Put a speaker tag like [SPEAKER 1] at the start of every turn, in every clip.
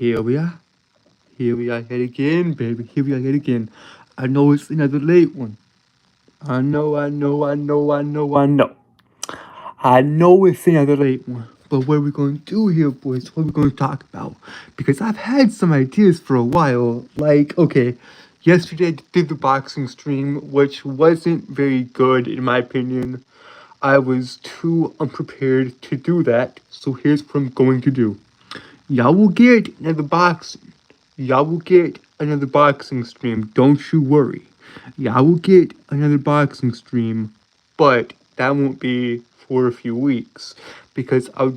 [SPEAKER 1] Here we are. Here we are yet again, baby. Here we are yet again. I know it's another late one. I know. I know it's another late one. But what are we going to do here, boys? What are we going to talk about? Because I've had some ideas for a while. Like, okay, yesterday I did the boxing stream, which wasn't very good in my opinion. I was too unprepared to do that. So here's what I'm going to do. Y'all will get another boxing. Y'all will get another boxing stream. Don't you worry. Y'all will get another boxing stream, but that won't be for a few weeks because I'll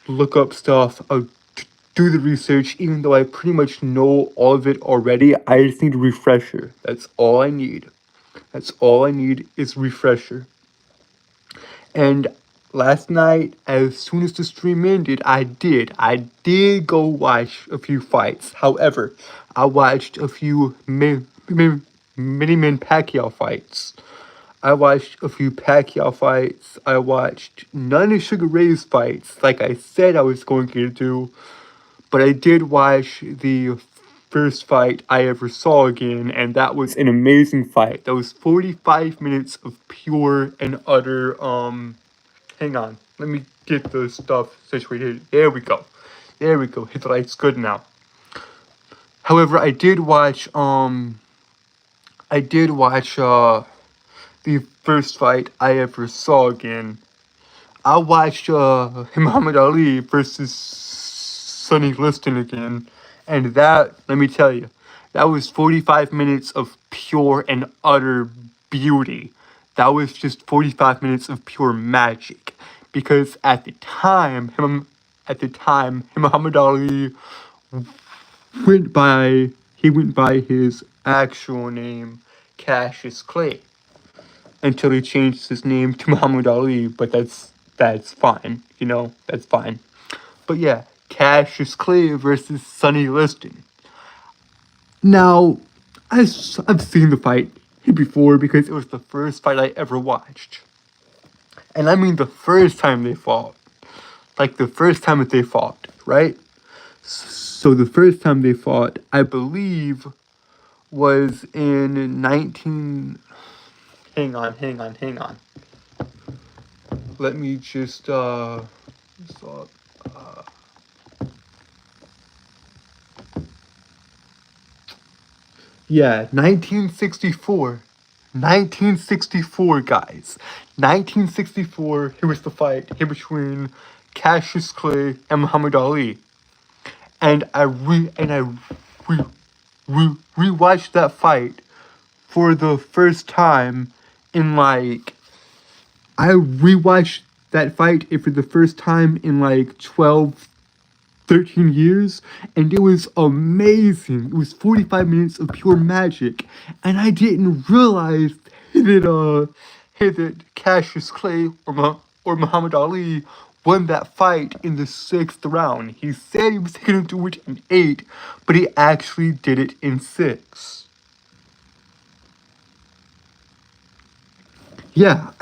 [SPEAKER 1] look up stuff. I'll do the research, even though I pretty much know all of it already. I just need a refresher. That's all I need. That's all I need is refresher. And last night, as soon as the stream ended, I did go watch a few fights. However, I watched a few Mini Man Pacquiao fights. I watched a few Pacquiao fights. I watched none of Sugar Ray's fights, like I said I was going to do. But I did watch the first fight I ever saw again, and that was an amazing fight. That was 45 minutes of pure and utter, hang on. Let me get the stuff situated. There we go. There we go. Hit the lights good now. However, I did watch, the first fight I ever saw again. I watched, Muhammad Ali versus Sonny Liston again. And that, let me tell you, that was 45 minutes of pure and utter beauty. That was just 45 minutes of pure magic. Because at the time, Muhammad Ali went by his actual name, Cassius Clay, until he changed his name to Muhammad Ali. But that's fine, that's fine. But yeah, Cassius Clay versus Sonny Liston. Now, I've seen the fight before because it was the first fight I ever watched. And I mean the first time they fought. Like the first time that they fought, right? So the first time they fought, I believe, was in 19... Hang on. Let me just, yeah, 1964. 1964, guys. 1964, here was the fight here between Cassius Clay and Muhammad Ali. And I rewatched that fight for the first time in I rewatched that fight for the first time in 12, 13 years, and it was amazing. It was 45 minutes of pure magic, and I didn't realize that Cassius Clay or Muhammad Ali won that fight in the 6th round. He said he was going to do it in 8, but he actually did it in 6. Yeah,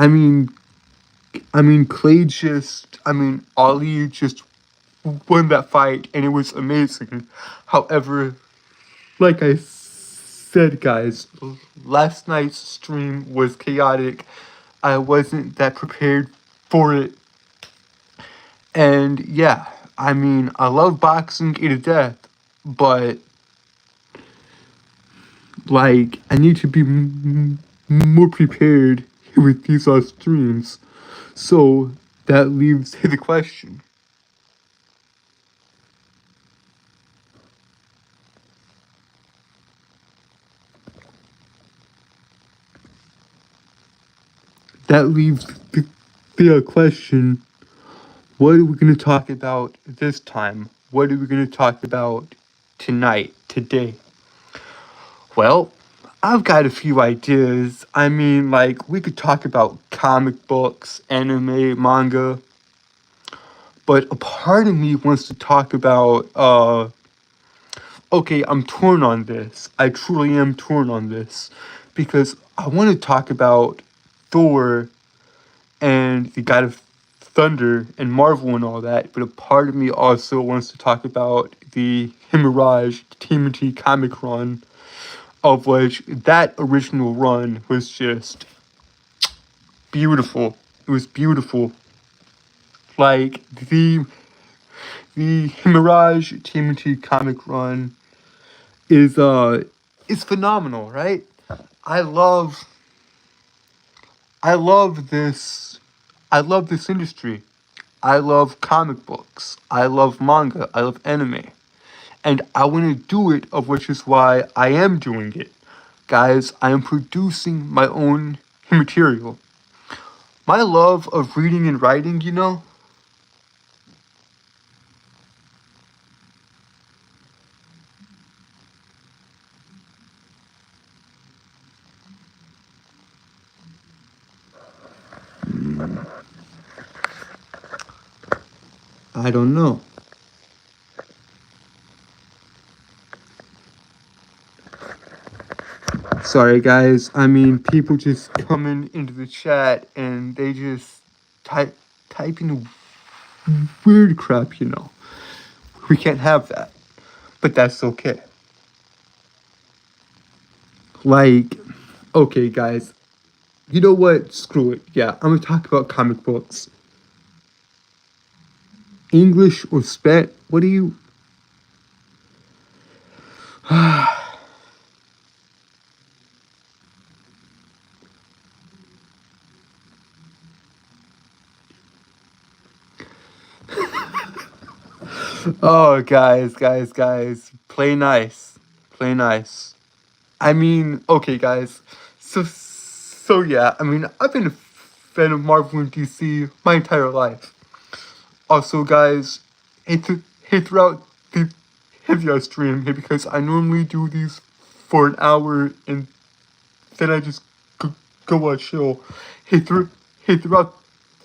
[SPEAKER 1] Ali just won that fight, and it was amazing. However, like I said, guys, last night's stream was chaotic. I wasn't that prepared for it. And yeah, I love boxing to death, but I need to be more prepared with these streams. So that leaves the question. That leaves the question, what are we going to talk about this time? What are we going to talk about today? Well, I've got a few ideas. We could talk about comic books, anime, manga. But a part of me wants to talk about, okay, I'm torn on this. I truly am torn on this. Because I want to talk about Thor and the God of Thunder and Marvel and all that, but a part of me also wants to talk about the Mirage TMNT comic run, of which that original run was just beautiful. It was beautiful. Like the Mirage TMNT comic run is phenomenal, right? I love I love this I love this industry. I love comic books. I love manga. I love anime. And I want to do it, of which is why I am doing it. Guys, I am producing my own material. My love of reading and writing, I don't know. Sorry, guys. I mean, people just coming into the chat and they just typing weird crap. We can't have that. But that's okay. Like, okay, guys. You know what? Screw it. Yeah, I'm gonna talk about comic books. English or Spanish? What do you? Oh, guys, play nice, play nice. I mean, okay, guys. So yeah. I mean, I've been a fan of Marvel and DC my entire life. Also, guys, hate throughout the heavy stream here because I normally do these for an hour and then I just go on chill. Hey, hey throughout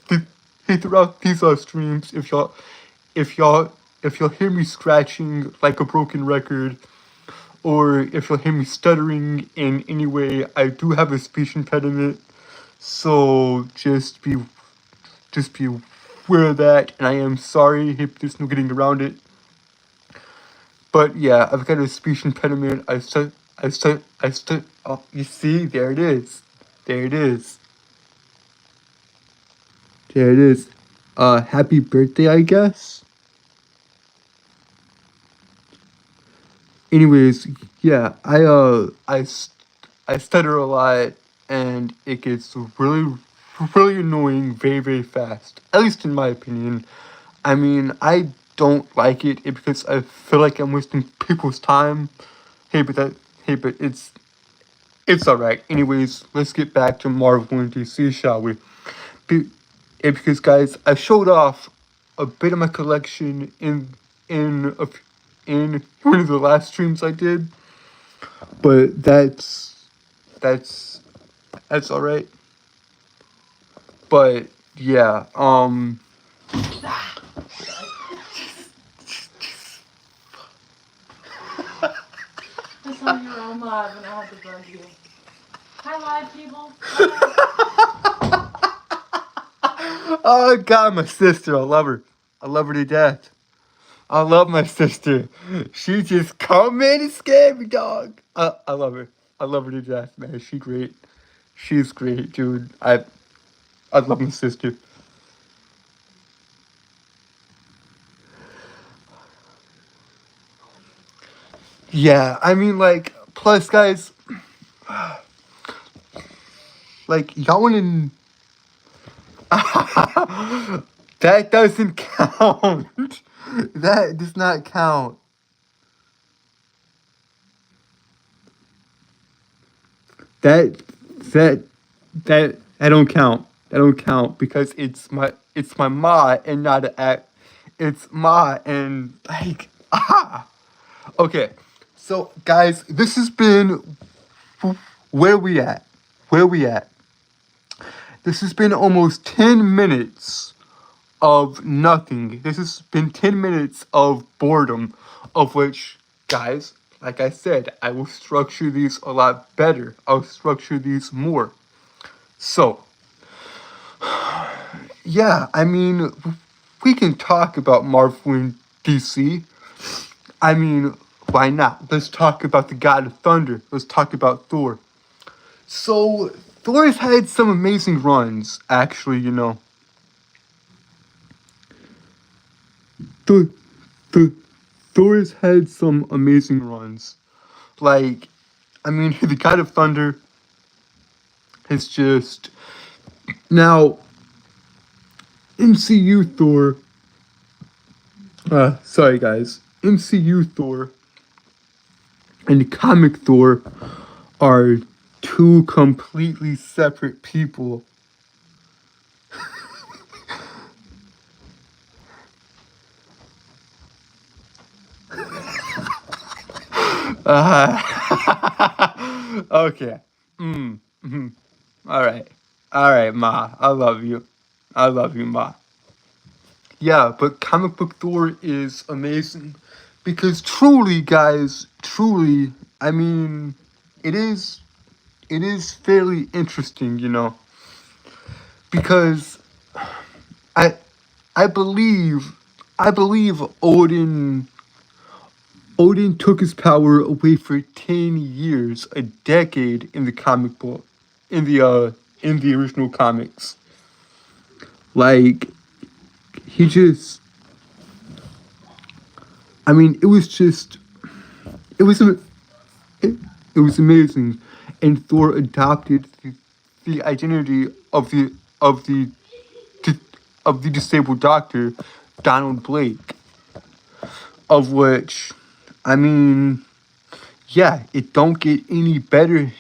[SPEAKER 1] the hey throughout these streams, if y'all if you'll hear me scratching like a broken record, or if you'll hear me stuttering in any way, I do have a speech impediment. So just be aware of that, and I am sorry if there's no getting around it. But yeah, I've got a speech impediment. Oh, you see, there it is. There it is. There it is. Happy birthday, I guess. Anyways, yeah, I stutter a lot, and it gets really annoying very fast. At least in my opinion. I mean, I don't like it because I feel like I'm wasting people's time. Hey, but that hey, but it's all right. Anyways, let's get back to Marvel and DC, shall we? Be- because guys, I showed off a bit of my collection in a, in one of the last streams I did, but that's that's all right. But yeah,
[SPEAKER 2] I saw your own live and I had to bug you. Hi, live people. Hi.
[SPEAKER 1] Oh God, my sister, I love her. I love her to death. I love my sister. She just come in and scare me, dog. I love her. I love her to death, man. She's great. She's great, dude. I love my sister. Yeah, I mean, like, plus, guys, like, y'all wanna. That doesn't count. That does not count. That that that don't count. That don't count because it's my ma and not an act. It's ma and like Okay, so guys, this has been where we at. Where we at? This has been almost 10 minutes of nothing. This has been 10 minutes of boredom, of which, guys, like I said, I will structure these a lot better. I'll structure these more. So, Yeah, I mean, we can talk about Marvel and DC. I mean, why not? Let's talk about the God of Thunder. Let's talk about Thor. So, Thor's had some amazing runs, actually, you know. Thor, Thor, Thor's had some amazing runs. Like, I mean, the God of Thunder is just. Now, MCU Thor. Sorry guys. MCU Thor and comic Thor are two completely separate people. Okay. All right. All right, Ma. I love you. I love you, Ma. Yeah, but comic book Thor is amazing because truly, guys, truly, I mean, it is it is fairly interesting, you know, because I I believe I believe Odin took his power away for 10 years, a decade in the comic book, in the original comics. Like he just I mean, it was a- it, it was amazing, and Thor adopted the identity of the of the disabled doctor, Donald Blake, of which, I mean, yeah, it don't get any better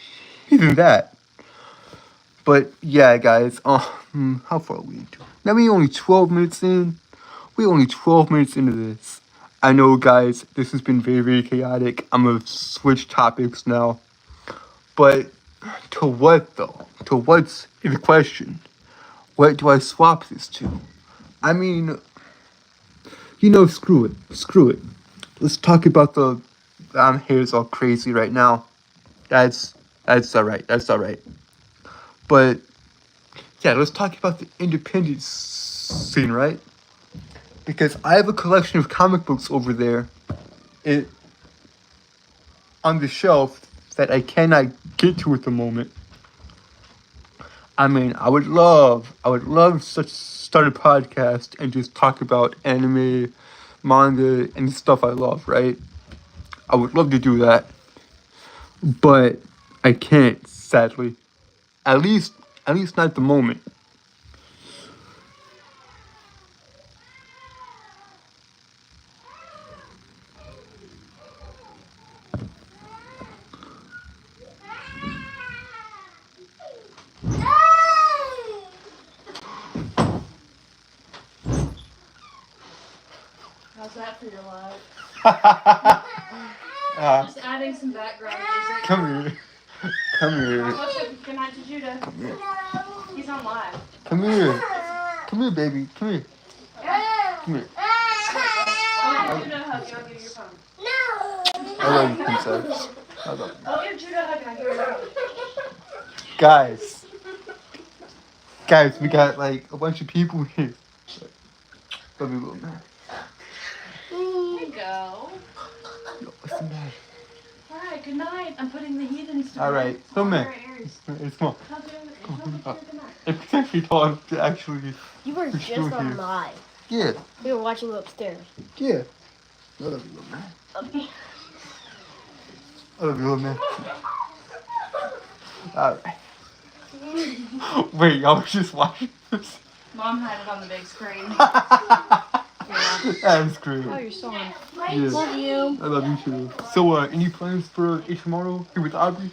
[SPEAKER 1] than that. But yeah, guys, how far are we into? Now we only 12 minutes in. We only 12 minutes into this. I know, guys, this has been very, very chaotic. I'm gonna switch topics now. But to what though? To what's the question? What do I swap this to? I mean, you know, screw it. Screw it. Let's talk about the. Hair's all crazy right now. That's that's alright. That's alright. But yeah, let's talk about the independent scene, right? Because I have a collection of comic books over there, it on the shelf that I cannot get to at the moment. I mean, I would love to start a podcast and just talk about anime, manga, and stuff I love, right? I would love to do that, but I can't, sadly. At least, at least not at the moment.
[SPEAKER 2] How's that for your life?
[SPEAKER 1] Uh,
[SPEAKER 2] Just adding some background music.
[SPEAKER 1] come here. Come here.
[SPEAKER 2] What's up? Good night to Judah.
[SPEAKER 1] Come here.
[SPEAKER 2] He's on live.
[SPEAKER 1] Come here. Come here, baby. Come here. Come here.
[SPEAKER 2] I'll give Judah a hug and I'll give you your phone.
[SPEAKER 1] I love you, princess. I love you.
[SPEAKER 2] I'll give Judah a hug and I'll give you your phone.
[SPEAKER 1] Guys. Guys, we got like a bunch of people here. Love you, little man.
[SPEAKER 2] There you go.
[SPEAKER 1] Yo, what's the matter?
[SPEAKER 2] Alright, good night. I'm putting the heathens to
[SPEAKER 1] Alright,
[SPEAKER 2] bed.
[SPEAKER 1] come
[SPEAKER 2] Alright,
[SPEAKER 1] here.
[SPEAKER 2] Aries.
[SPEAKER 1] It's small.
[SPEAKER 2] Tell Judah good night.
[SPEAKER 1] It's actually time to actually.
[SPEAKER 3] You were
[SPEAKER 1] We're
[SPEAKER 3] just
[SPEAKER 1] still
[SPEAKER 3] on
[SPEAKER 1] here.
[SPEAKER 3] live.
[SPEAKER 1] Yeah,
[SPEAKER 3] We were watching you upstairs.
[SPEAKER 1] yeah. I love you, little man.
[SPEAKER 3] Okay.
[SPEAKER 1] I love you, little man. Alright. Wait, y'all was just watching this?
[SPEAKER 2] Mom had it on the big screen.
[SPEAKER 1] That's great.
[SPEAKER 3] Oh, you're so on.
[SPEAKER 1] Yeah.
[SPEAKER 3] Love you.
[SPEAKER 1] I love you too. So, any plans for tomorrow here with Aubrey?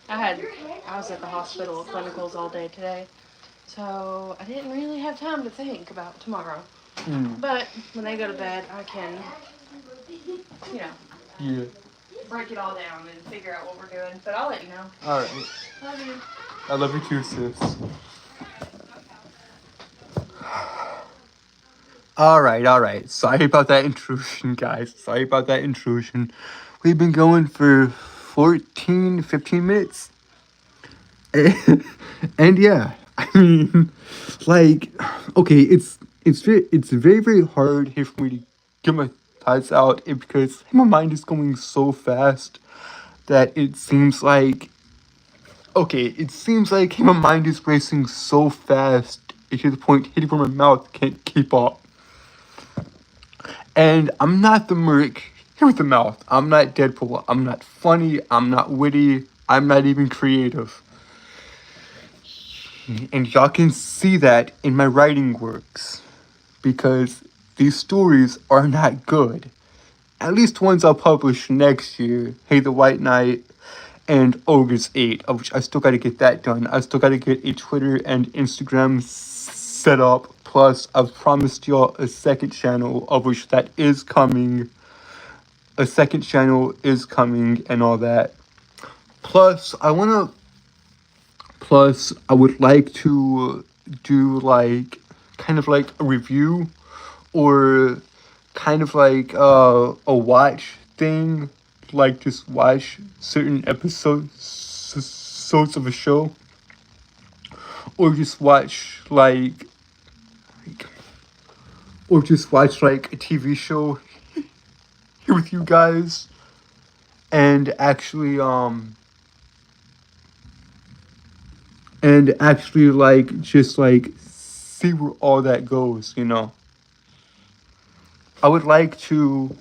[SPEAKER 2] I was at the hospital clinicals all day today, so I didn't really have time to think about tomorrow. But when they go to bed, I can, you know,
[SPEAKER 1] Yeah.
[SPEAKER 2] break it all down and figure out what we're doing. But I'll let you know.
[SPEAKER 1] Alright.
[SPEAKER 2] Love you.
[SPEAKER 1] I love you too, sis. Alright. Sorry about that intrusion, guys. Sorry about that intrusion. We've been going for 14, 15 minutes. And yeah, I mean, like, okay, it's very very hard here for me to get my thoughts out because my mind is going so fast that it seems like it seems like my mind is racing so fast to the point hitting where my mouth can't keep up. And I'm not the Merc here with the mouth. I'm not Deadpool. I'm not funny. I'm not witty. I'm not even creative. And y'all can see that in my writing works because these stories are not good. At least ones I'll publish next year. Hey the White Knight and Ogre's 8, of which I still gotta get that done. I still gotta get a Twitter and Instagram set up. Plus, I've promised y'all a second channel, of which that is coming. A second channel is coming and all that. Plus, I would like to do like kind of like a review or kind of like a watch thing, like just watch certain episodes of a show, or just watch like or just watch like a TV show here with you guys, and actually like just like see where all that goes. I would like to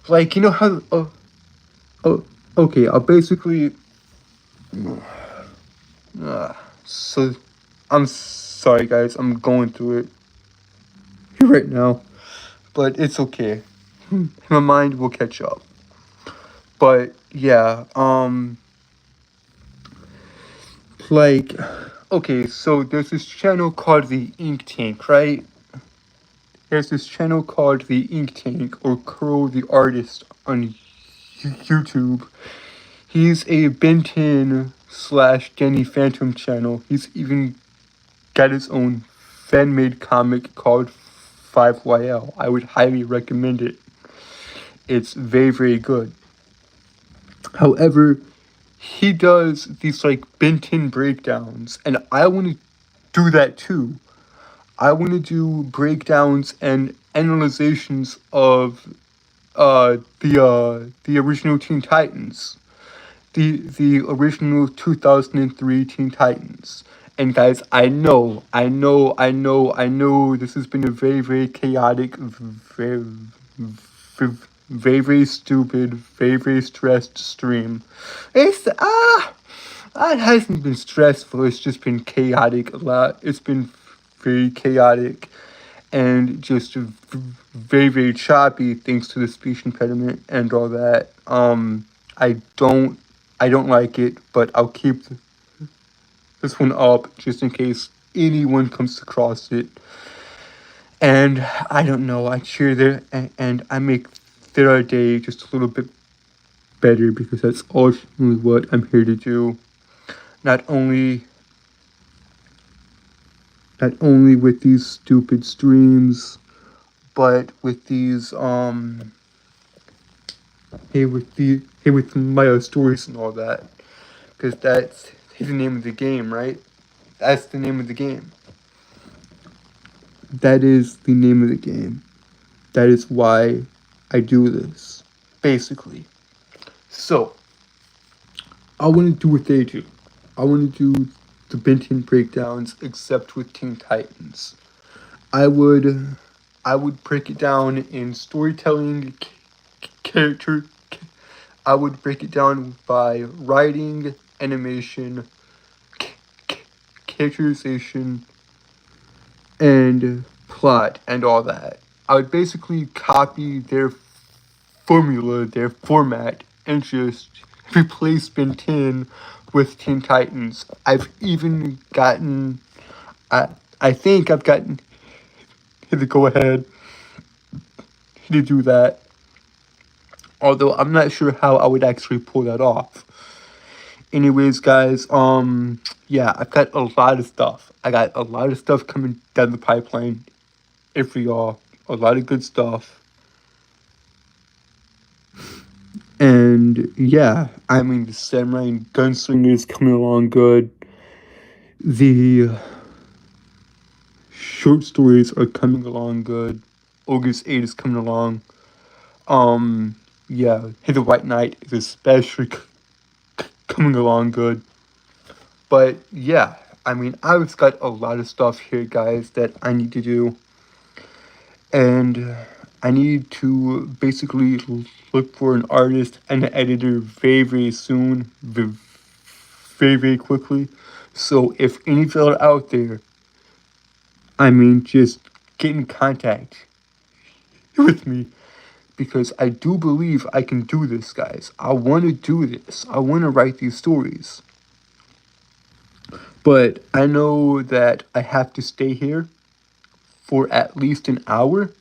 [SPEAKER 1] like how oh okay, I'll basically so I'm sorry guys, I'm going through it right now, but it's okay. My mind will catch up. But yeah, like okay, so there's this channel called the Ink Tank, right? There's this channel called the Ink Tank or Curl the Artist on YouTube. He's a Ben 10 / Danny Phantom channel. He's even got his own fan made comic called 5YL. I would highly recommend it. It's very, very good. However, he does these like Ben 10 breakdowns, and I want to do that too. I want to do breakdowns and analyzations of the original Teen Titans, the original 2003 Teen Titans. And guys, I know, this has been a very, very chaotic, very, very stupid, very, very stressed stream. It hasn't been stressful. It's just been chaotic a lot. It's been very chaotic and just very, very choppy thanks to the speech impediment and all that. I don't like it, but I'll keep this one up just in case anyone comes across it. And I don't know, I cheer their and I make their day just a little bit better because that's ultimately what I'm here to do. Not only with these stupid streams, but with these with my stories and all that, because that's the name of the game, right? That's the name of the game. That is the name of the game. That is why I do this, basically. So I want to do what they do. I want to do the Ben 10 breakdowns, except with Teen Titans. I would break it down in storytelling, character. I would break it down by writing, animation, characterization, and plot, and all that. I would basically copy their formula, their format, and just replace Ben 10 with Teen Titans. I've even gotten, I think I've gotten to go ahead to do that. Although I'm not sure how I would actually pull that off. Anyways, guys, yeah, I've got a lot of stuff. I got a lot of stuff coming down the pipeline. For y'all, a lot of good stuff. And yeah, I mean, the Samurai Gunslinger is coming along good. The short stories are coming along good. August 8 is coming along. Um, yeah, Hey the White Knight is especially coming along good. But yeah, I mean, I've got a lot of stuff here, guys, that I need to do. And I need to basically look for an artist and an editor very, very soon, very, very quickly. So if any of you are out there, I mean, just get in contact with me because I do believe I can do this, guys. I want to do this. I want to write these stories. But I know that I have to stay here for at least an hour.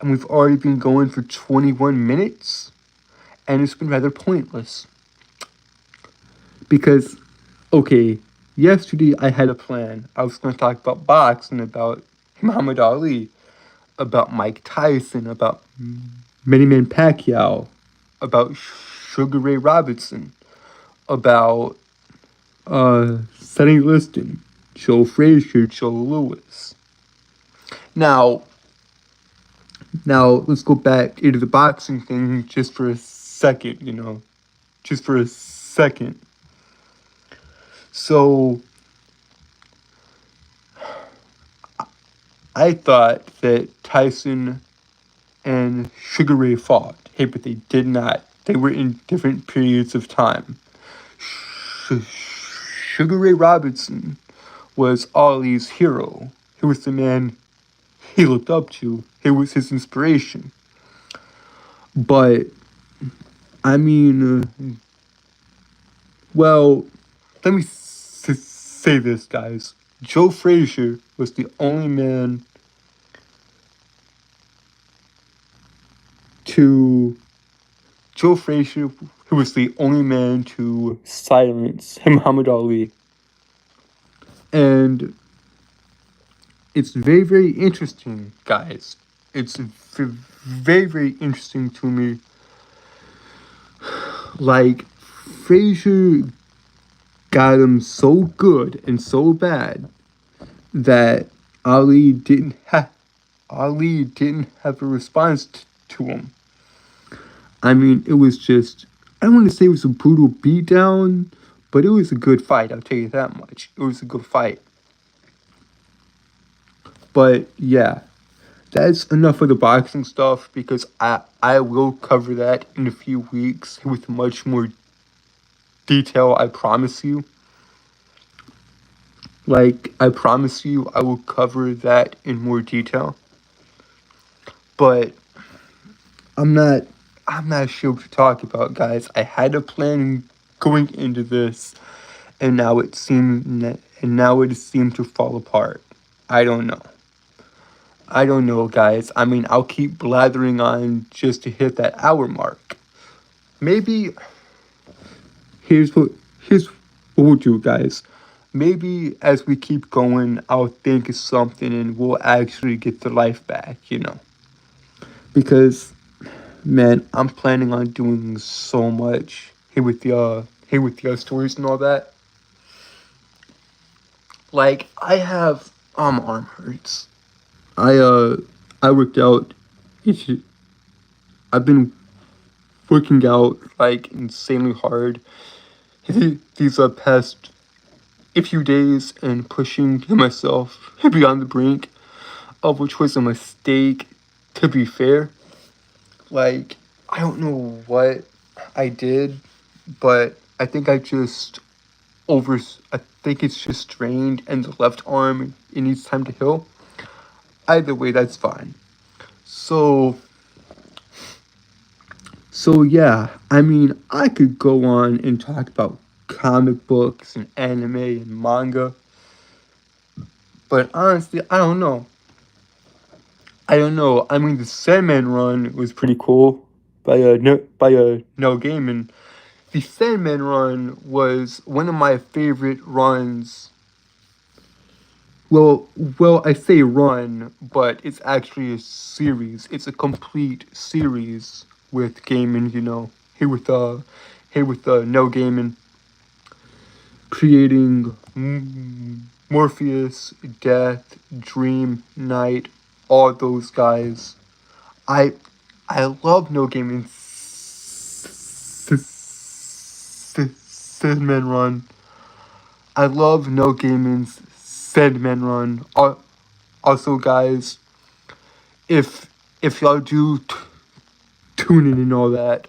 [SPEAKER 1] And we've already been going for 21 minutes. And it's been rather pointless. Because, okay, yesterday I had a plan. I was going to talk about boxing, about Muhammad Ali, about Mike Tyson, about Manny Man Pacquiao, about Sugar Ray Robinson, about Sonny Liston, Joe Frazier, Joe Lewis. Now, let's go back into the boxing thing just for a second, just for a second. So, I thought that Tyson and Sugar Ray fought. Hey, but they did not. They were in different periods of time. Sugar Ray Robinson was Ali's hero. He was the man he looked up to. He was his inspiration. But, I mean, well, let me say this, guys. Joe Frazier was the only man to Joe Frazier, who was the only man to silence Muhammad Ali. And it's very, very interesting, guys. It's very, very interesting to me. Like, Frazier got him so good and so bad that Ali didn't have a response to him. I mean, it was just, I don't want to say it was a brutal beatdown, but it was a good fight, I'll tell you that much. It was a good fight. But yeah, that's enough of the boxing stuff because I will cover that in a few weeks with much more detail, I promise you. Like, I promise you I will cover that in more detail. But I'm not sure what to talk about, guys. I had a plan going into this, and now it seemed to fall apart. I don't know, guys. I mean, I'll keep blathering on just to hit that hour mark. Maybe here's what we'll do, guys. Maybe as we keep going, I'll think of something and we'll actually get the life back, Because man, I'm planning on doing so much here with the stories and all that. Like, I have arm hurts. I worked out. I've been working out like insanely hard these past a few days and pushing myself beyond the brink, of which was a mistake. To be fair, like, I don't know what I did, but I think I think it's just strained and the left arm, it needs time to heal. Either way, that's fine. So yeah, I mean, I could go on and talk about comic books and anime and manga, but honestly, I don't know. I mean, the Sandman run was pretty cool by Neil Gaiman. The Sandman run was one of my favorite runs. Well, I say run, but it's actually a series. It's a complete series with Gaiman. No Gaiman, creating Morpheus, Death, Dream, Night, all those guys. I I love No Gaiman's Sandman run. I love No Gaiman's Sandman run. Also, guys, if y'all do tune in and all that,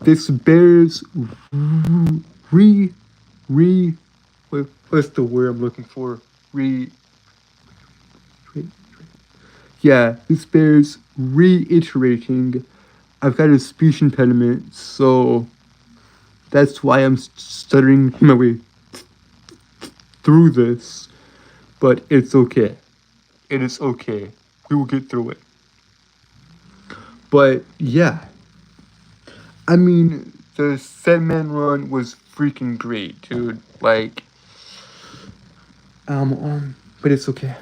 [SPEAKER 1] this bears re re what's the word I'm looking for? Yeah, this bears reiterating. I've got a speech impediment, so that's why I'm stuttering my way through this. But it's okay. It is okay. We will get through it. But yeah, I mean, the Sandman run was freaking great, dude. Like, but it's okay.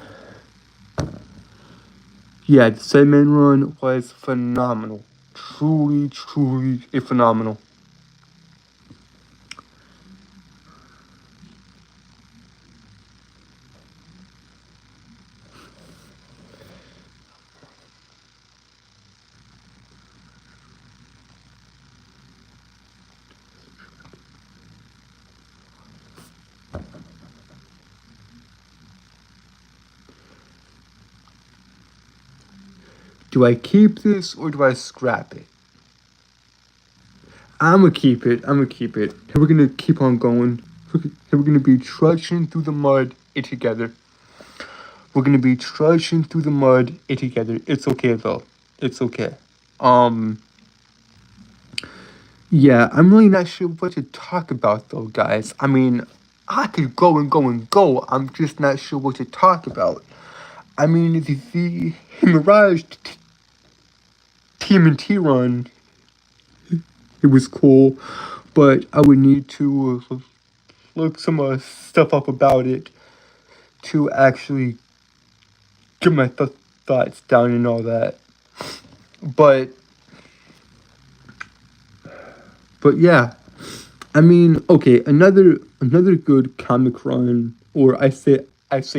[SPEAKER 1] Yeah, the Sandman run was phenomenal. Truly, truly a phenomenal. Do I keep this or do I scrap it? I'm gonna keep it. I'm gonna keep it. And we're gonna keep on going. And we're gonna be trudging through the mud together. We're gonna be trudging through the mud together. It's okay though. It's okay. Um. Yeah, I'm really not sure what to talk about though, guys. I mean, I could go and go and go. I'm just not sure what to talk about. I mean, the Mirage TMNT run, it was cool, but I would need to look some stuff up about it to actually get my thoughts down and all that. But yeah, I mean, okay, another good comic run, or I say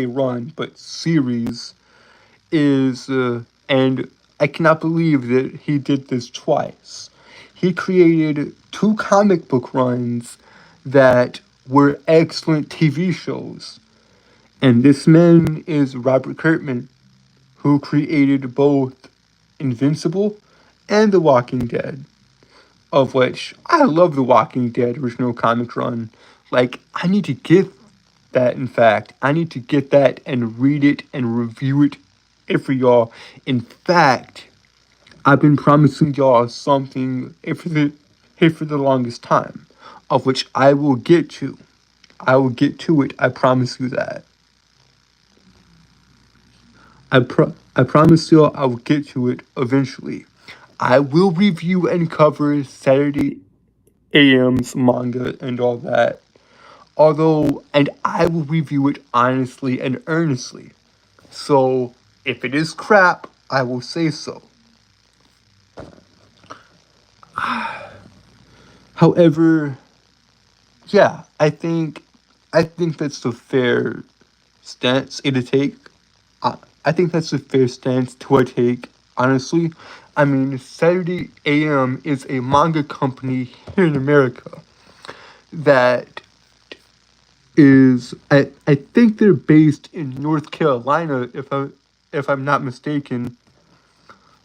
[SPEAKER 1] run, but series is, and I cannot believe that he did this twice. He created two comic book runs that were excellent TV shows. And this man is Robert Kirkman, who created both Invincible and The Walking Dead, of which I love The Walking Dead original comic run. Like, I need to get that, in fact. I need to get that and read it and review it for y'all. In fact, I've been promising y'all something for the longest time, of which I will get to. I will get to it. I promise you that. I promise you I will get to it eventually. I will review and cover Saturday AM's manga and all that. Although, and I will review it honestly and earnestly. So, if it is crap, I will say so. However, yeah, I think that's the fair stance to take. I think that's a fair stance to take, honestly. I mean, Saturday AM is a manga company here in America that is, I think they're based in North Carolina, if I'm not mistaken.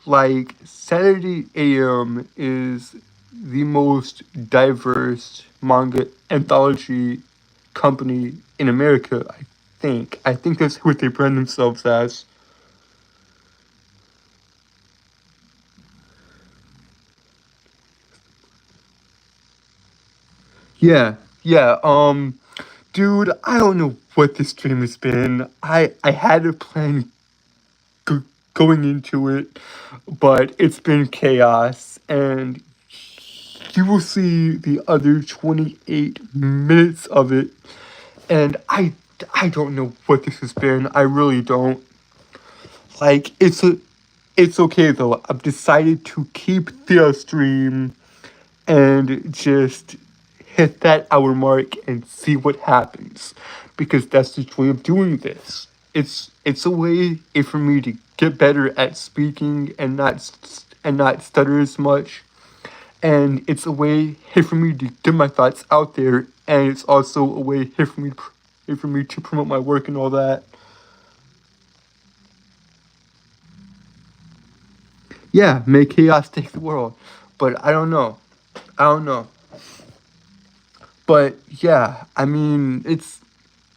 [SPEAKER 1] Like, Saturday AM is the most diverse manga anthology company in America, I think. I think that's what they brand themselves as. Yeah, yeah, dude, I don't know what this stream has been. I had a plan going into it, but it's been chaos, and you will see the other 28 minutes of it, and I don't know what this has been. I really don't. Like, It's okay though. I've decided to keep the stream and just hit that hour mark and see what happens, because that's the joy of doing this. It's a way for me to get better at speaking and not stutter as much, and it's a way for me to get my thoughts out there, and it's also a way for me to promote my work and all that. Yeah, make chaos take the world, but I don't know. I don't know. But yeah, I mean, it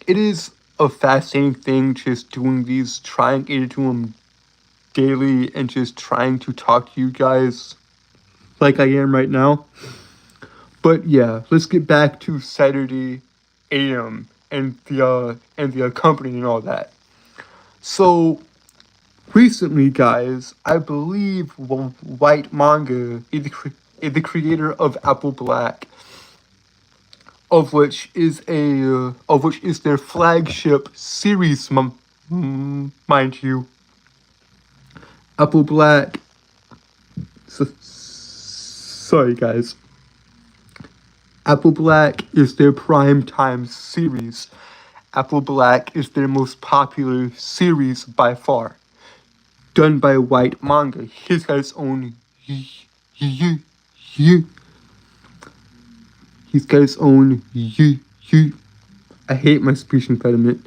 [SPEAKER 1] is a fascinating thing just doing these, trying to get to them daily and just trying to talk to you guys like I am right now. But yeah, let's get back to Saturday AM and the company and all that. So recently, guys, I believe White Manga is the creator of Apple Black, of which is their flagship series, mind you. Apple Black. Sorry, guys. Apple Black is their prime time series. Apple Black is their most popular series by far. Done by White Manga. He's got his own. He's got his own. I hate my speech impediment.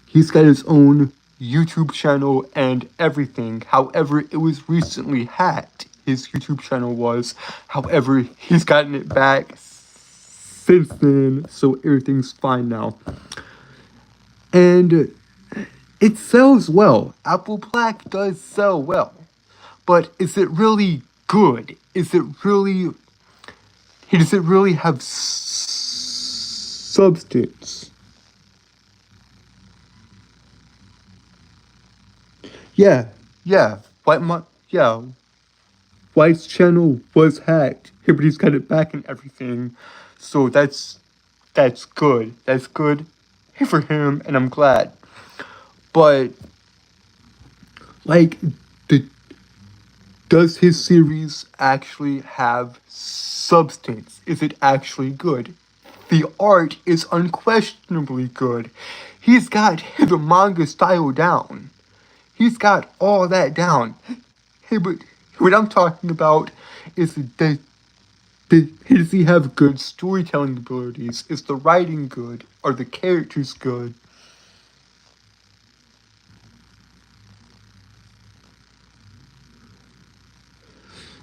[SPEAKER 1] He's got his own YouTube channel and everything. However, it was recently hacked. His YouTube channel was. However, he's gotten it back since then, so everything's fine now. And it sells well. Apple Black does sell well. But is it really good? Does it really have substance? Yeah, yeah. Yeah. White's channel was hacked. Everybody's got it back and everything. So that's good. That's good for him, and I'm glad. But like, the does his series actually have substance? Is it actually good? The art is unquestionably good. He's got the manga style down. He's got all that down. Hey, but what I'm talking about is does he have good storytelling abilities? Is the writing good? Are the characters good?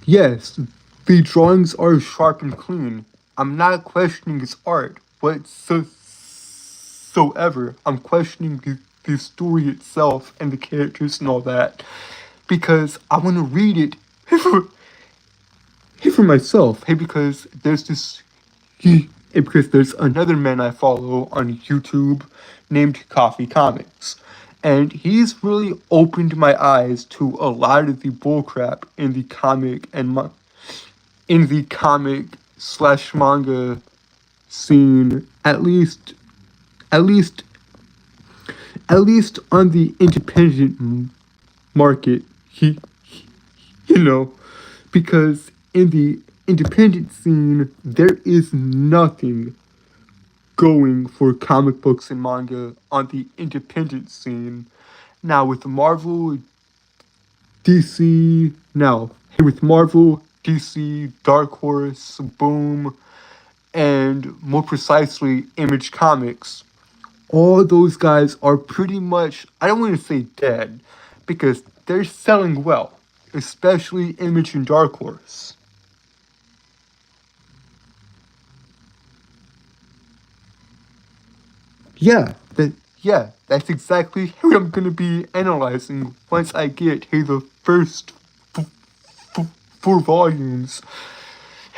[SPEAKER 1] Yes, the drawings are sharp and clean. I'm not questioning his art whatsoever. I'm questioning the story itself and the characters and all that, because I want to read it for myself. Hey, because there's this. Because there's another man I follow on YouTube named Coffee Comics. And he's really opened my eyes to a lot of the bullcrap in the comic slash manga scene, at least at least on the independent market. You know, because in the independent scene there is nothing going for comic books and manga on the independent scene. Now with Marvel, DC, now with Marvel, DC, Dark Horse, Boom, and more precisely Image Comics, all those guys are pretty much, I don't want to say dead, because they're selling well, especially Image and Dark Horse. Yeah, that's exactly what I'm gonna be analyzing once I get the first four volumes.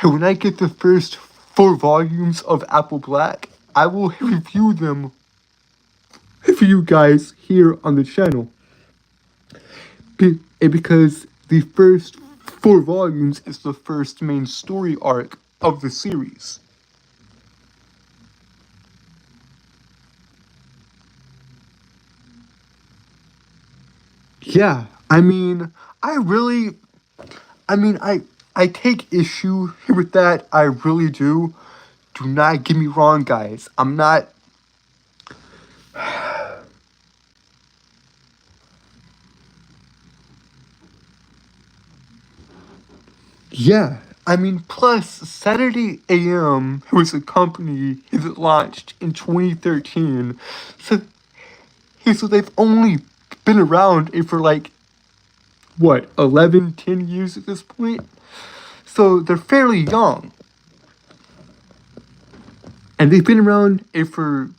[SPEAKER 1] And when I get the first four volumes of Apple Black, I will review them for you guys here on the channel. Because the first four volumes is the first main story arc of the series. Yeah, I mean, I really, I mean, I take issue with that. I really do. Do not get me wrong, guys. I'm not. Yeah, I mean, plus Saturday AM was a company that launched in 2013, so so they've only been around for like what 11, 10 years at this point. So they're fairly young, and they've been around for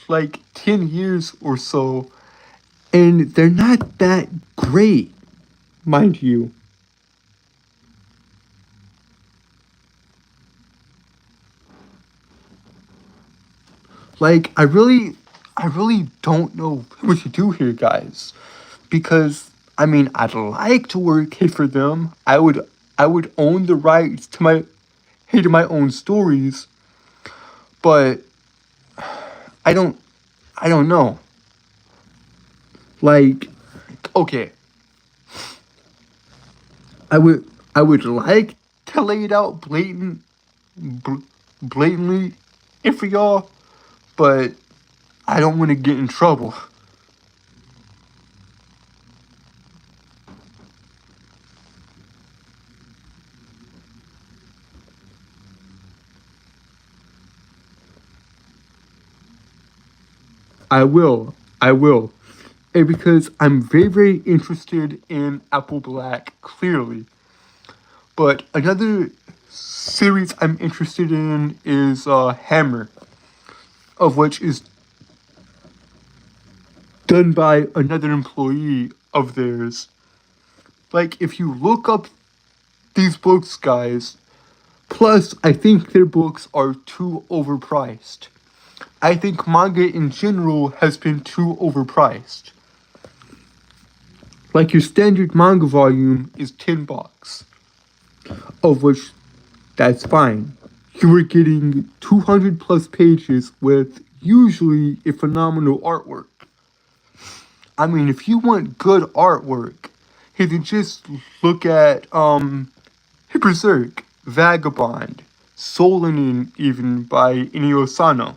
[SPEAKER 1] like 10 years or so, and they're not that great, mind you. Like I really don't know what to do here, guys, because I mean I'd like to work here for them. I would own the rights to my own stories, but I don't I don't know. Like, okay, I would I would like to lay it out bl- blatantly for y'all, but I don't want to get in trouble. I will. I will. And because I'm very, very interested in Apple Black, clearly. But another series I'm interested in is Hammer, of which is done by another employee of theirs. Like, if you look up these books, guys, plus, I think their books are too overpriced. I think manga in general has been too overpriced. Like your standard manga volume is $10, of which that's fine. You were getting 200 plus pages with usually a phenomenal artwork. I mean, if you want good artwork, you can just look at Berserk, Vagabond, Solanin even by Inio Sano.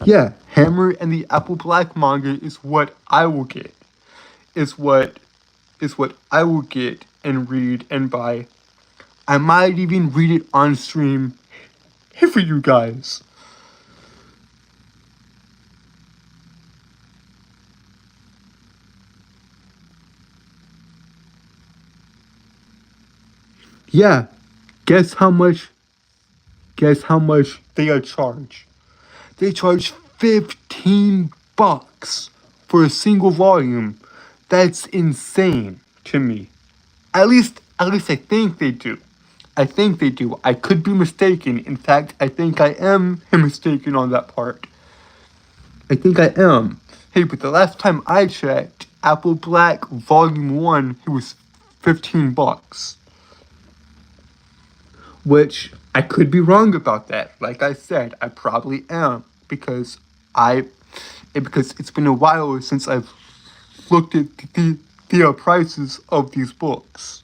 [SPEAKER 1] Yeah, Hammer and the Apple Black manga is what I will get. Is what I will get and read and buy. I might even read it on stream here for you guys. Yeah, guess how much they charge? They charge $15 for a single volume. That's insane to me. At least I think they do. I think they do. I could be mistaken. In fact, I think I am mistaken on that part. I think I am. Hey, but the last time I checked, Apple Black Volume 1, it was $15. Which I could be wrong about that. Like I said, I probably am. I because it's been a while since I've looked at the prices of these books.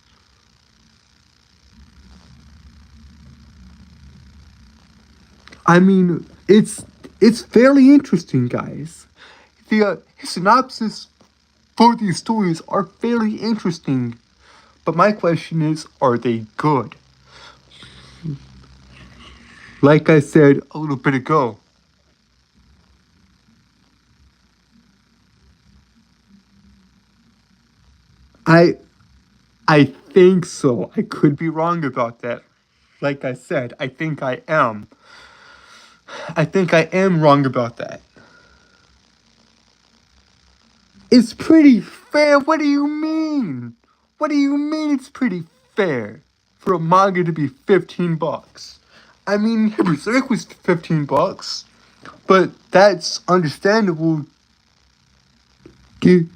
[SPEAKER 1] I mean, it's fairly interesting, guys. The synopsis for these stories are fairly interesting, but my question is, are they good? Like I said a little bit ago, I I think so. I could be wrong about that. Like I said, I think I am. I think I am wrong about that. It's pretty fair. What do you mean? What do you mean it's pretty fair for a manga to be $15? I mean, Berserk was $15, but that's understandable gi-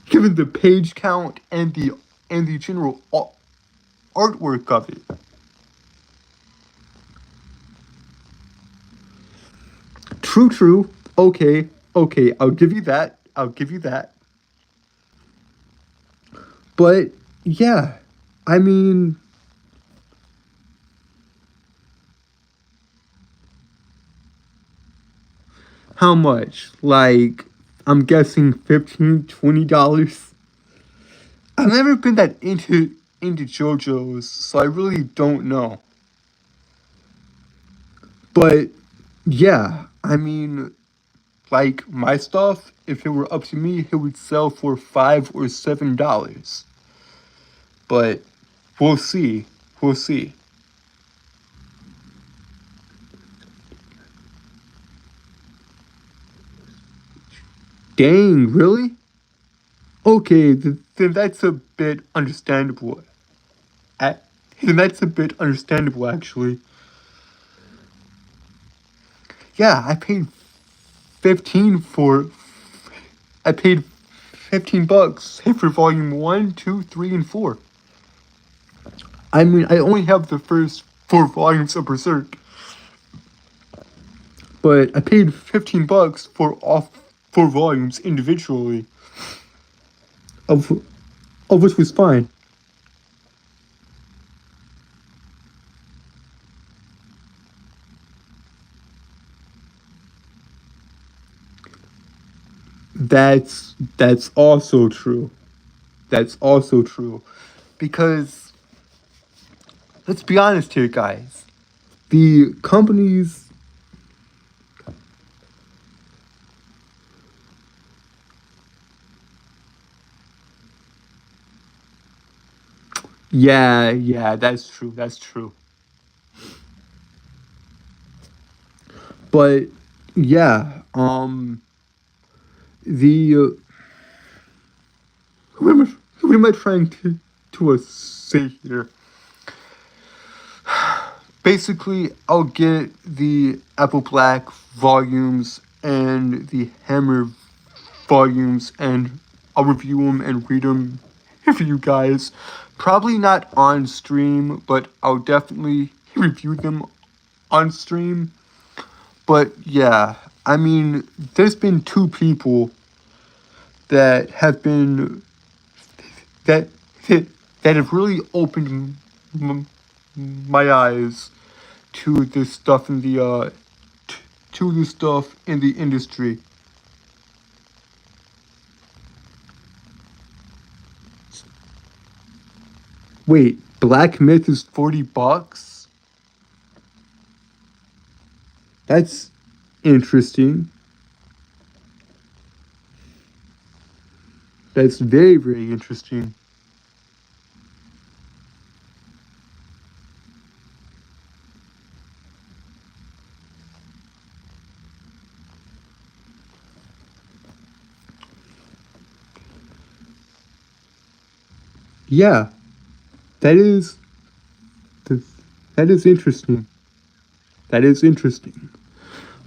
[SPEAKER 1] given the page count and the general artwork of it. True, true. Okay, okay, I'll give you that. I'll give you that. But yeah, I mean, how much? Like, I'm guessing $15, $20. I've never been that into JoJo's, so I really don't know. But yeah, I mean, like my stuff, if it were up to me, it would sell for $5 or $7. But we'll see. We'll see. Dang, really? Okay, then that's a bit understandable. A- Then that's a bit understandable, actually. Yeah, 15 for. I paid $15 for volume 1, 2, 3, and 4. I mean, I only have the first 4 volumes of Berserk, but I paid $15 for all 4 volumes individually, of which was fine. That's also true. That's also true, because let's be honest here, guys. The companies, yeah, that's true. That's true. But yeah, the what am I trying to say here? Basically, I'll get the Apple Black volumes and the Hammer volumes, and I'll review them and read them for you guys. Probably not on stream, but I'll definitely review them on stream. But yeah, I mean, there's been 2 people that have been that that have really opened my eyes to this stuff in the to this stuff in the industry. Wait, Black Myth is $40? That's interesting. That's very, very interesting. Yeah, that is that is interesting. That is interesting.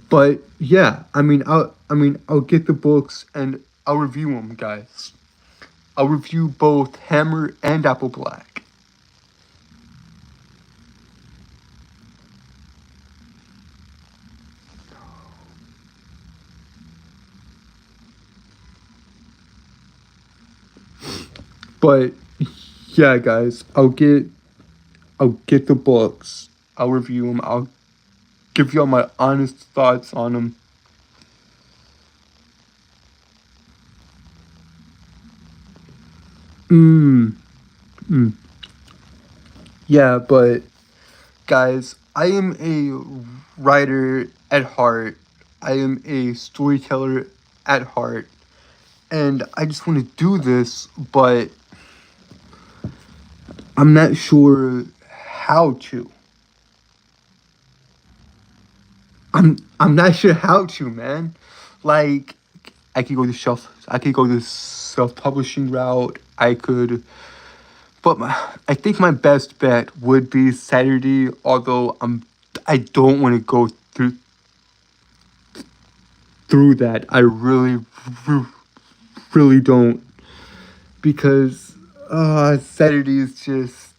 [SPEAKER 1] But yeah, I'll get the books and I'll review them, guys. I'll review both Hammer and Apple Black. But yeah, guys, I'll get the books. I'll review them. I'll give y'all my honest thoughts on them. Mm, mm. Yeah, but guys, I am a writer at heart. I am a storyteller at heart. And I just want to do this, but I'm not sure how to. I'm not sure how to, man. Like, I could go the self publishing route. But I think my best bet would be Saturday. Although I don't want to go through that. I really, really don't, because Saturday is just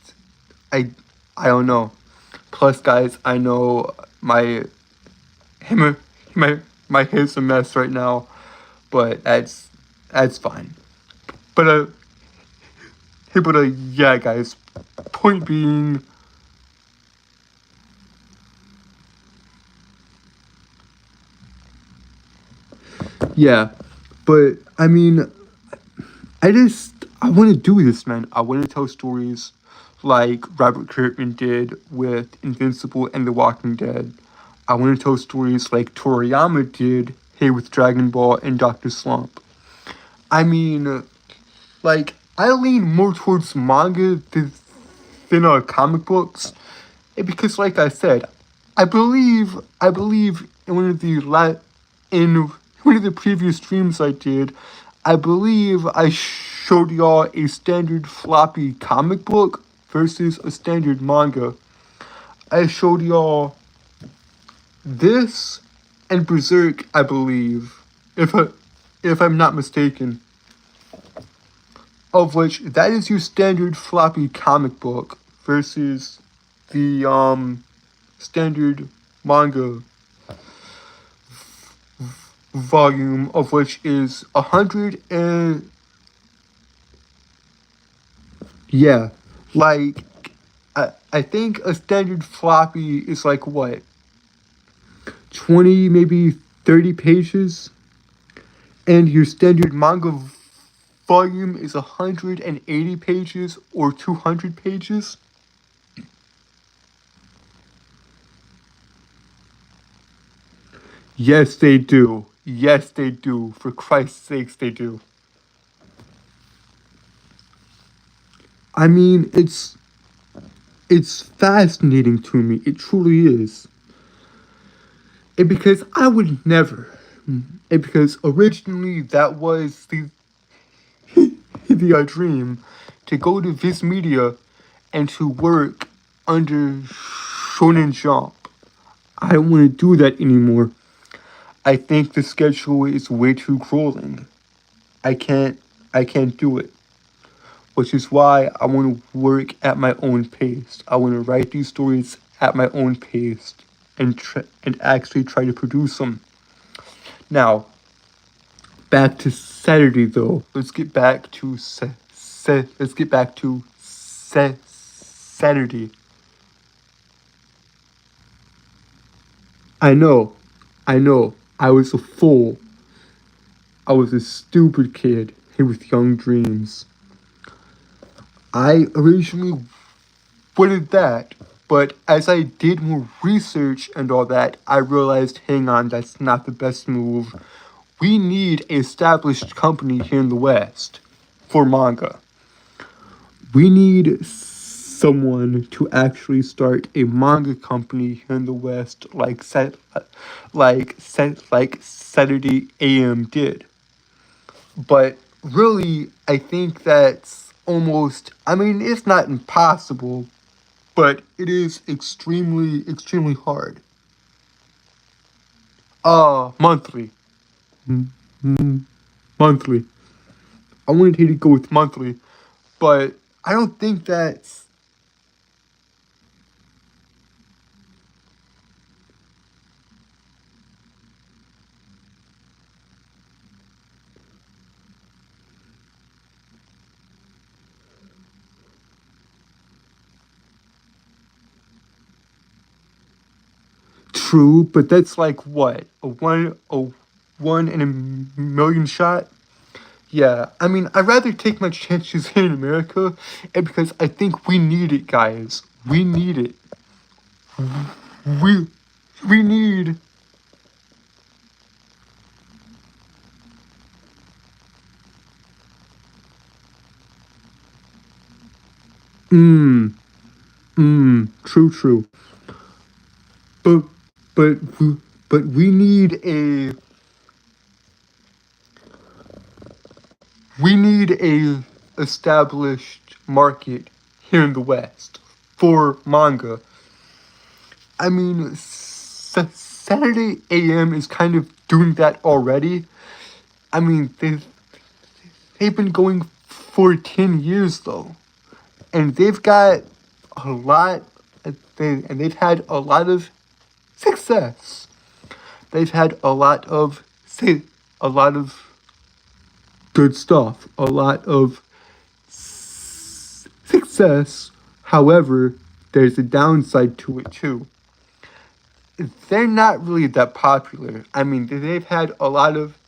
[SPEAKER 1] I I don't know. Plus, guys, I know him my my hair's a mess right now, but That's fine. But yeah, guys. Point being, yeah. But I mean, I want to do this, man. I want to tell stories like Robert Kirkman did with Invincible and The Walking Dead. I want to tell stories like Toriyama did here with Dragon Ball and Doctor Slump. I mean, like, I lean more towards manga than comic books, because, like I said, I believe in in one of the previous streams I did, I believe I showed y'all a standard floppy comic book versus a standard manga. I showed y'all this and Berserk, I believe, if I'm not mistaken. Of which that is your standard floppy comic book versus the standard manga volume, of which is 100 and yeah, like I think a standard floppy is like what, 20, maybe 30 pages, and your standard manga volume is 180 pages or 200 pages. Yes, they do. Yes, they do. For Christ's sakes, they do. I mean, it's fascinating to me. It truly is. And because I would never. And because originally that was the dream, to go to Viz Media and to work under Shonen Jump. I don't want to do that anymore. I think the schedule is way too grueling. I can't do it. Which is why I want to work at my own pace. I want to write these stories at my own pace and actually try to produce them. Now, back to Saturday though. Let's get back to Saturday. I know, I know. I was a fool. I was a stupid kid with young dreams. I originally wanted that, but as I did more research and all that, I realized, hang on, that's not the best move. We need an established company here in the West for manga. We need someone to actually start a manga company here in the West, like Saturday AM did. But really, I think that's almost. I mean, it's not impossible, but it is extremely hard. Monthly. Monthly. I wanted to go with monthly, but I don't think that's true, but that's like what? A one in a million shot? Yeah, I mean, I'd rather take my chances here in America, and because I think we need it, guys. We need it. We we need. Mmm. True. But but but we need a established market here in the West for manga. I mean, Saturday AM is kind of doing that already. I mean, they've been going for 10 years though, and they've got a lot. And they've had a lot of success. They've had a lot of good stuff, a lot of success. However, there's a downside to it too. They're not really that popular. I mean, they've had a lot of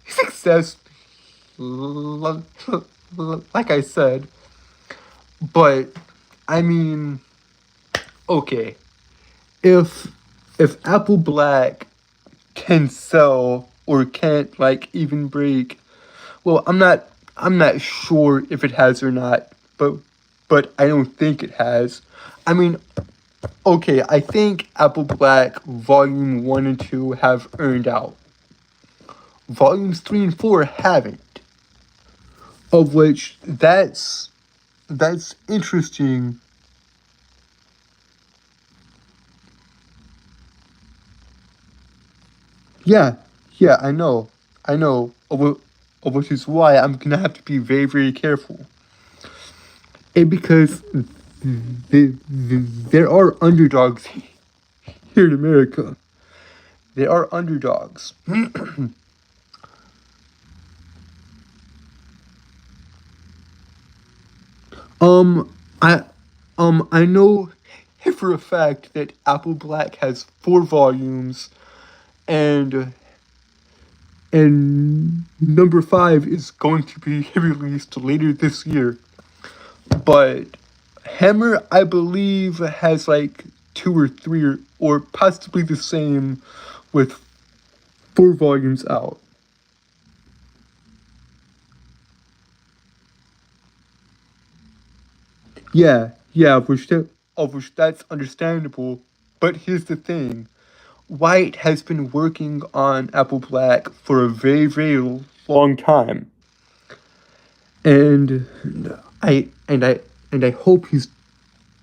[SPEAKER 1] success, like I said, but I mean, okay, if Apple Black can sell or can't like even break, well, I'm not sure if it has or not, but I don't think it has. I mean, okay, I think Apple Black Volume 1 and 2 have earned out. Volumes 3 and 4 haven't. Of which that's interesting. Yeah, yeah, I know. Which is why I'm gonna have to be very, very careful. And because there are underdogs here in America. There are underdogs. um, I I know for a fact that Apple Black has 4 volumes, and number 5 is going to be released later this year. But Hammer, I believe, has like 2 or 3, or possibly the same, with 4 volumes out. Yeah, yeah, of which that's understandable. But here's the thing: White has been working on Apple Black for a very, very long time, and I and I and I hope he's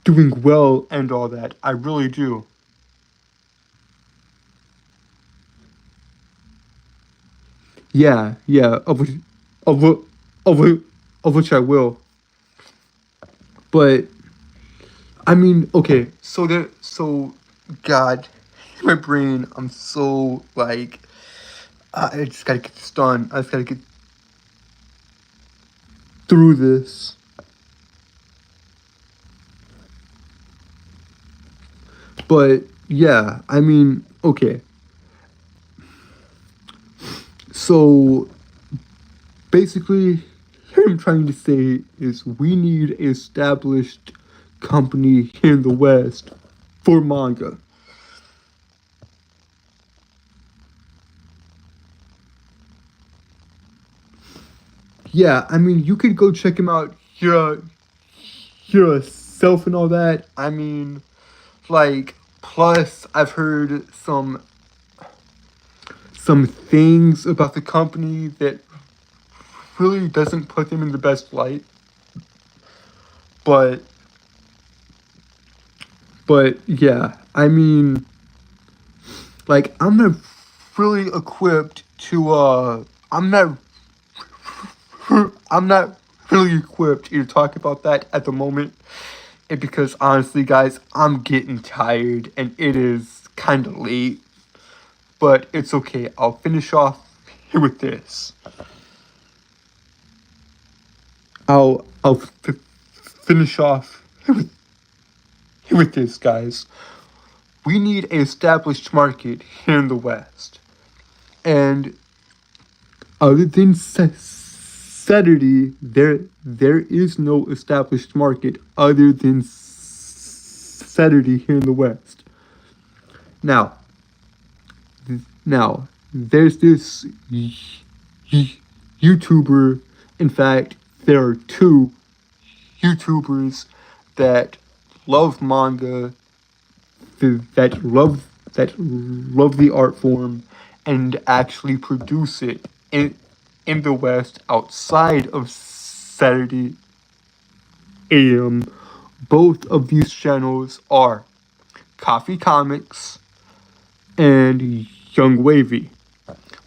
[SPEAKER 1] doing well and all that. I really do. Yeah, yeah, of whi- of whi- of which I will. But I mean, okay, so God, in my brain, I'm so like, I just gotta get this done. I just gotta get through this. But yeah, I mean, okay. So basically, what I'm trying to say is we need an established company here in the West for manga. Yeah, I mean, you could go check him out yourself and all that. I mean, like, plus I've heard some things about the company that really doesn't put them in the best light. But yeah, I mean, like, I'm not really equipped to I'm not really equipped to talk about that at the moment. Because honestly, guys, I'm getting tired and it is kind of late. But it's okay. I'll finish off here with this. I'll finish off here with this, guys. We need an established market here in the West, and other than Saturday, there is no established market other than Saturday here in the West. Now, there's this YouTuber. In fact, there are 2 YouTubers that love manga, that love the art form, and actually produce it in the West outside of Saturday AM. Both of these channels are Coffee Comics and Young Wavy,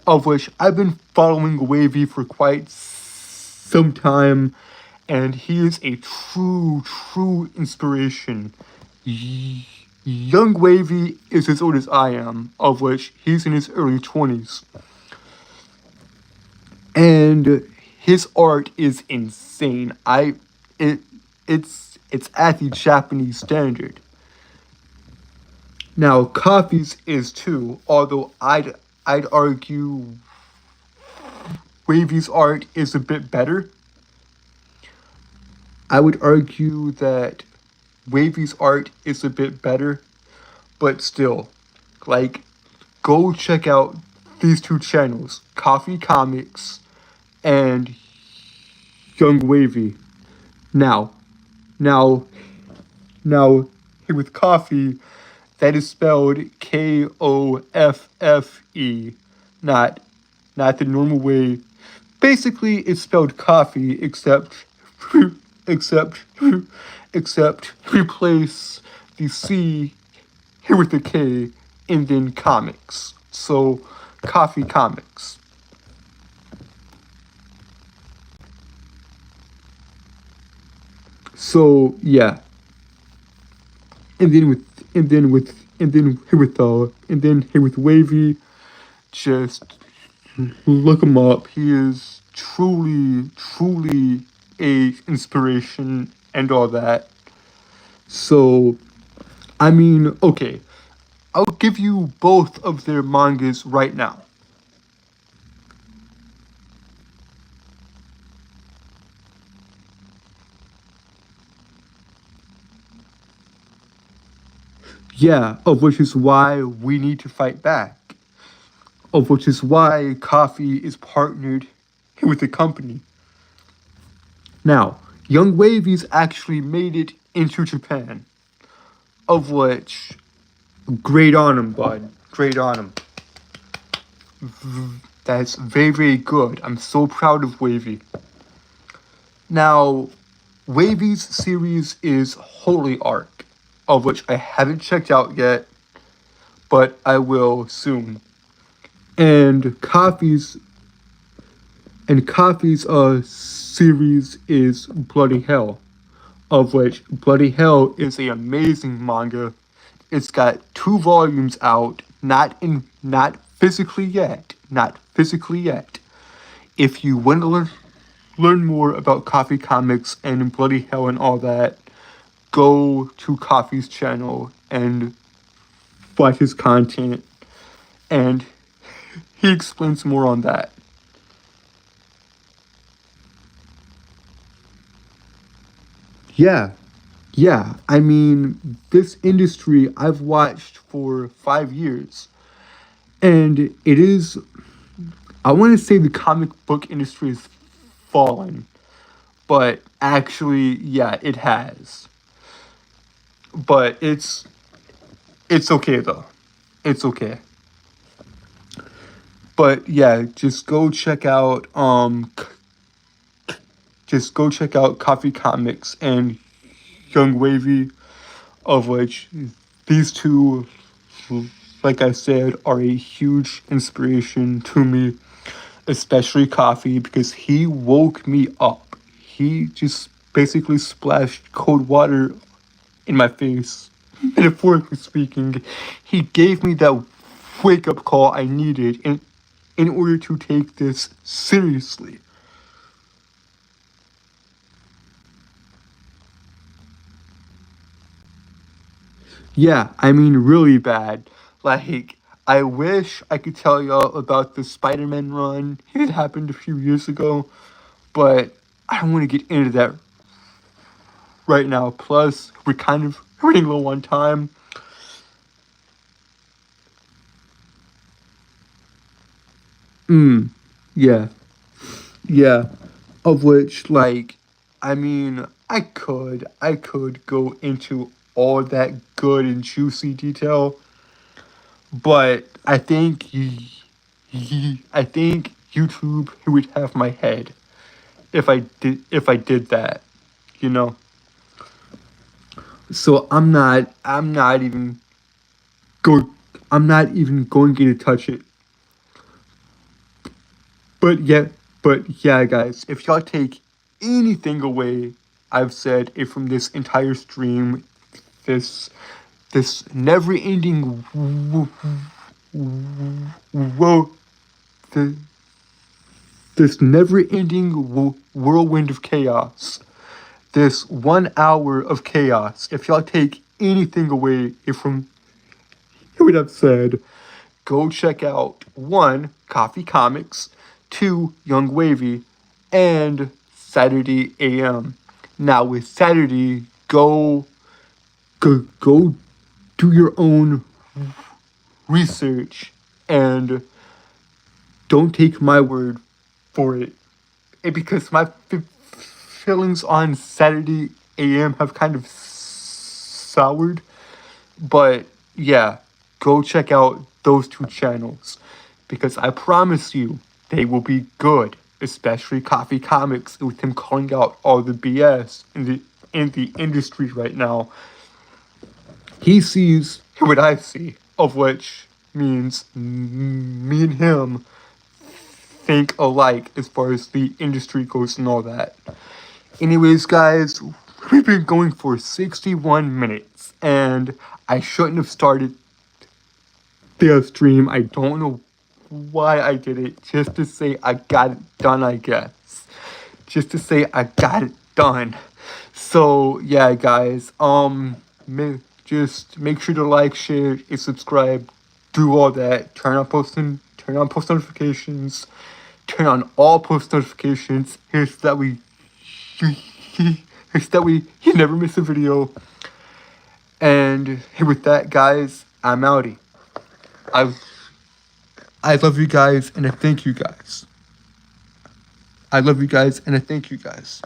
[SPEAKER 1] of which I've been following Wavy for quite some time, and he is a true inspiration. Young Wavy is as old as I am, of which he's in his early 20s. And his art is insane. It it's at the Japanese standard. Now, coffee's is too, although I'd argue Wavy's art is a bit better. I would argue that Wavy's art is a bit better, but still, like, go check out these two channels, Coffee Comics and Young Wavy. Now, now, now, with coffee, that is spelled Koffe, not the normal way. Basically, it's spelled coffee, except, except replace the C here with the K and then comics. So, Coffee Comics. So yeah, and then with and then with and then here with and then here with Wavy, just look him up. He is truly a inspiration and all that. So I mean, okay, I'll give you both of their mangas right now. Yeah, of which is why we need to fight back. Of which is why Coffee is partnered with the company. Now, Young Wavy's actually made it into Japan. Of which, great on him, bud. Great on him. That's very good. I'm so proud of Wavy. Now, Wavy's series is Holy Arc, of which I haven't checked out yet, but I will soon. And Coffee's series is Bloody Hell, of which Bloody Hell is an amazing manga. It's got 2 volumes out, not physically yet, not physically yet. If you want to learn more about Coffee Comics and Bloody Hell and all that, go to Coffee's channel and watch his content, and he explains more on that. Yeah, yeah. I mean, this industry I've watched for 5 years, and it is. I want to say the comic book industry has fallen, but actually, yeah, it has. But it's okay though. It's okay. But yeah, just go check out Coffee Comics and Young Wavy, of which these two, like I said, are a huge inspiration to me, especially Coffee, because he woke me up. He just basically splashed cold water in my face, metaphorically speaking. He gave me that wake up call I needed in order to take this seriously. Yeah, I mean, really bad. Like, I wish I could tell y'all about the Spider Man run. It happened a few years ago, but I don't want to get into that right now. Plus, we're kind of running low on time. Yeah, yeah. Of which, like, I mean, I could go into all that good and juicy detail, but I think YouTube would have my head if I did that, you know. So go I'm not even going to touch it. But yeah, guys, if y'all take anything away I've said from this entire stream, this never-ending woe, the this never-ending whirlwind of chaos, this 1 hour of chaos. If y'all take anything away from what I've said, go check out 1, Coffee Comics, 2, Young Wavy, and Saturday AM. Now with Saturday, go do your own research and don't take my word for it. Because my feelings on Saturday AM have kind of soured. But yeah, go check out those 2 channels because I promise you they will be good. Especially Coffee Comics with him calling out all the BS in the industry right now. He sees what I see, of which means me and him think alike as far as the industry goes and all that. Anyways, guys, we've been going for 61 minutes, and I shouldn't have started the stream. I don't know why I did it. Just to say I got it done, I guess. Just to say I got it done. So yeah, guys. Just make sure to like, share, and subscribe. Do all that. Turn on post notifications. Turn on all post notifications. Here's that we you never miss a video. And with that, guys, I'm outie. I love you guys and I thank you guys. I love you guys and I thank you guys.